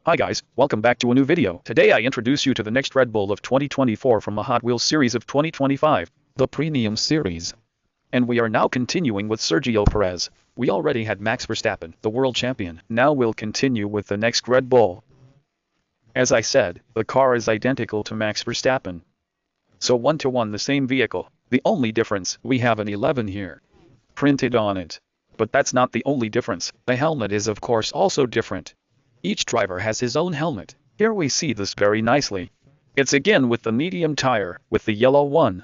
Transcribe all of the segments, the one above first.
Hi guys, welcome back to a new video. Today I introduce you to the next Red Bull of 2024 from the Hot Wheels series of 2025, the Premium Series. And we are now continuing with Sergio Perez. We already had Max Verstappen, the world champion. Now we'll continue with the next Red Bull. As I said, the car is identical to Max Verstappen. So 1-to-1 the same vehicle. The only difference, we have an 11 here printed on it. But that's not the only difference. The helmet is of course also different. Each driver has his own helmet. Here we see this very nicely. It's again with the medium tire, with the yellow one.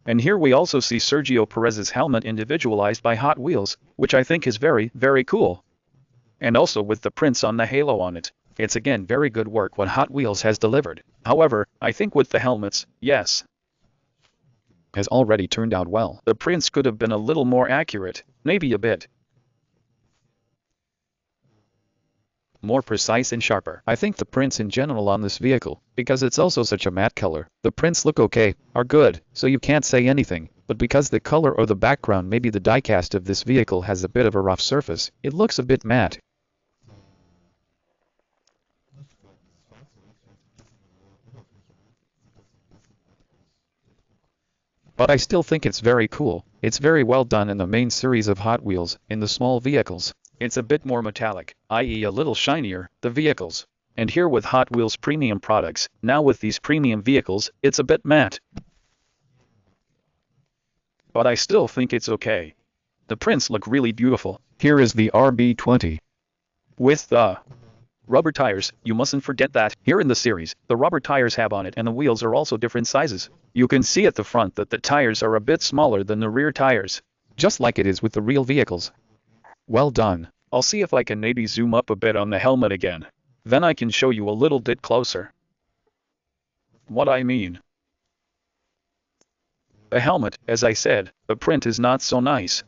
And here we also see Sergio Perez's helmet individualized by Hot Wheels, which I think is very, very cool. And also with the prints on the halo on it. It's again very good work what Hot Wheels has delivered. However, I think with the helmets, yes, has already turned out well. The prints could have been a little more accurate, maybe a bit more precise and sharper. I think the prints in general on this vehicle, because it's also such a matte color, the prints look okay, are good, so you can't say anything, but because the color or the background, maybe the diecast of this vehicle has a bit of a rough surface, it looks a bit matte. But I still think it's very cool. It's very well done in the main series of Hot Wheels. In the small vehicles, it's a bit more metallic, i.e. a little shinier, the vehicles. And here with Hot Wheels premium products, now with these premium vehicles, it's a bit matte. But I still think it's okay. The prints look really beautiful. Here is the RB20. With the rubber tires, you mustn't forget that. Here in the series, the rubber tires have on it and the wheels are also different sizes. You can see at the front that the tires are a bit smaller than the rear tires, just like it is with the real vehicles. Well done. I'll see if I can maybe zoom up a bit on the helmet again. Then I can show you a little bit closer what I mean. The helmet, as I said, the print is not so nice.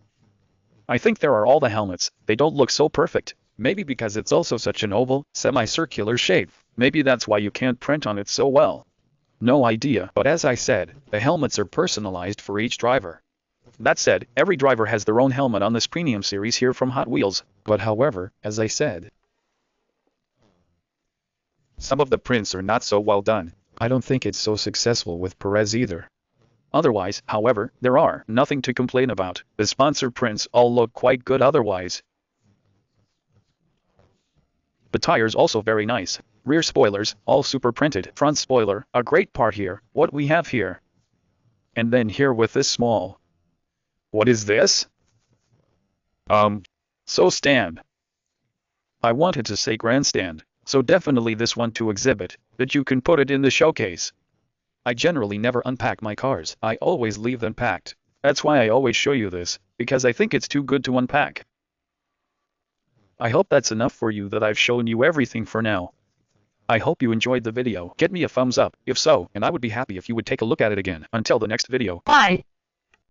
I think there are all the helmets, they don't look so perfect. Maybe because it's also such an oval, semicircular shape. Maybe that's why you can't print on it so well. No idea. But as I said, the helmets are personalized for each driver. That said, every driver has their own helmet on this premium series here from Hot Wheels. But however, as I said, some of the prints are not so well done. I don't think it's so successful with Perez either. Otherwise, however, there are nothing to complain about. The sponsor prints all look quite good otherwise. The tires also very nice. Rear spoilers, all super printed. Front spoiler, a great part here. What we have here. And then here with this small. What is this? So stand. I wanted to say grandstand, so definitely this one to exhibit, that you can put it in the showcase. I generally never unpack my cars. I always leave them packed. That's why I always show you this, because I think it's too good to unpack. I hope that's enough for you that I've shown you everything for now. I hope you enjoyed the video. Get me a thumbs up, if so, and I would be happy if you would take a look at it again. Until the next video. Bye.